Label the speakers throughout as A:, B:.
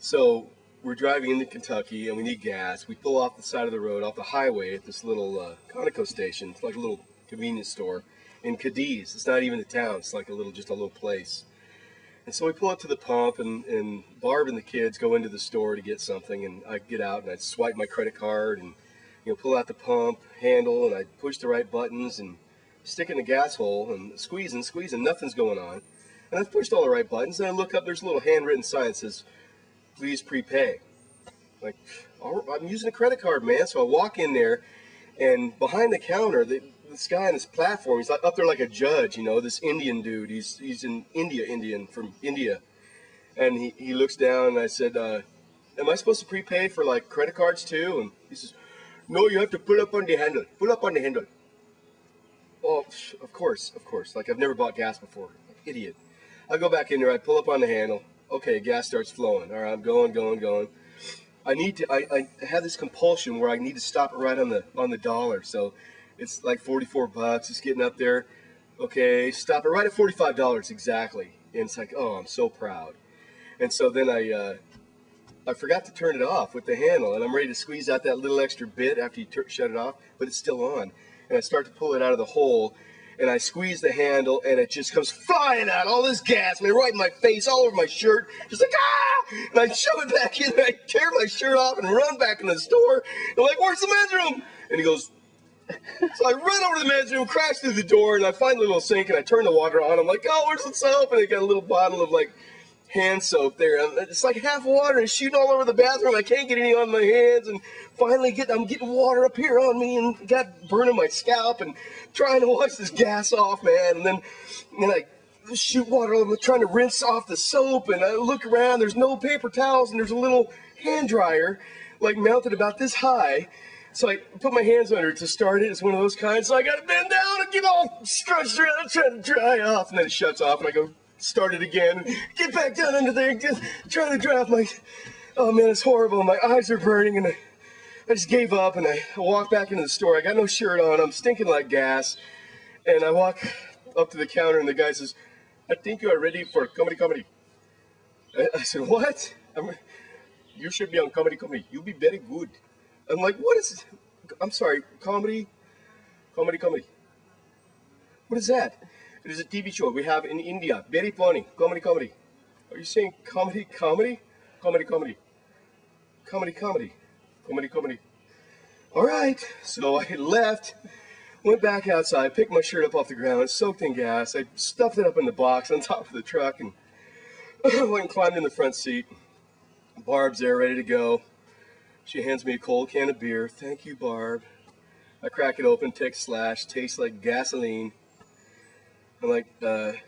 A: So we're driving into Kentucky and we need gas. We pull off the side of the road, off the highway at this little Conoco station. It's like a little convenience store in Cadiz. It's not even a town. It's like just a little place. And so we pull up to the pump, and Barb and the kids go into the store to get something, and I get out and I swipe my credit card and pull out the pump handle, and I push the right buttons and stick in the gas hole and squeezing, nothing's going on. And I've pushed all the right buttons, and I look up, there's a little handwritten sign that says, "Please prepay." Like, I'm using a credit card, man. So I walk in there, and behind the counter, this guy on this platform, he's up there like a judge, this Indian dude. He's an Indian from India. And he looks down, and I said, am I supposed to prepay for like credit cards too? And he says, "No, you have to pull up on the handle. Pull up on the handle." Well, of course. Like, I've never bought gas before. Idiot. I go back in there, I pull up on the handle. Okay, gas starts flowing. All right, I'm going. I have this compulsion where I need to stop it right on the dollar. So it's like $44. It's getting up there. Okay, stop it right at $45 exactly. And it's like, oh, I'm so proud. And so then I forgot to turn it off with the handle, and I'm ready to squeeze out that little extra bit after you shut it off, but it's still on. And I start to pull it out of the hole, and I squeeze the handle, and it just comes flying out, all this gas, man, right in my face, all over my shirt, just like, ah! And I shove it back in, and I tear my shirt off and run back in the store. I'm like, "Where's the men's room?" And he goes, so I run over to the men's room, crash through the door, and I find the little sink, and I turn the water on. I'm like, "Oh, where's the soap?" And they got a little bottle of, like, hand soap there. It's like half water and shooting all over the bathroom. I can't get any on my hands, and finally I'm getting water up here on me, and got burning my scalp, and trying to wash this gas off, man. And then I shoot water over, trying to rinse off the soap, and I look around. There's no paper towels, and there's a little hand dryer, like, mounted about this high. So I put my hands under it to start it. It's one of those kinds. So I got to bend down and get all stretched around, trying to dry off, and then it shuts off, and I go, start it again, get back down under there, trying to dry off my, oh man, it's horrible. My eyes are burning, and I just gave up, and I walk back into the store. I got no shirt on, I'm stinking like gas, and I walk up to the counter, and the guy says, "I think you are ready for comedy." I said, "What?" "You should be on comedy. You'll be very good." I'm like, "What is, I'm sorry, comedy? What is that?" "It is a TV show we have in India. Very funny. Comedy. Are you saying comedy? Comedy. All right." So I left, went back outside, picked my shirt up off the ground, soaked in gas. I stuffed it up in the box on top of the truck, and went and climbed in the front seat. Barb's there, ready to go. She hands me a cold can of beer. "Thank you, Barb." I crack it open, take a slash, tastes like gasoline. I'm like, "Have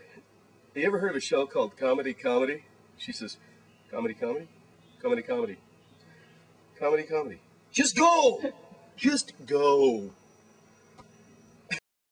A: you ever heard of a show called Comedy?" She says, Comedy. "Just go! Just go!"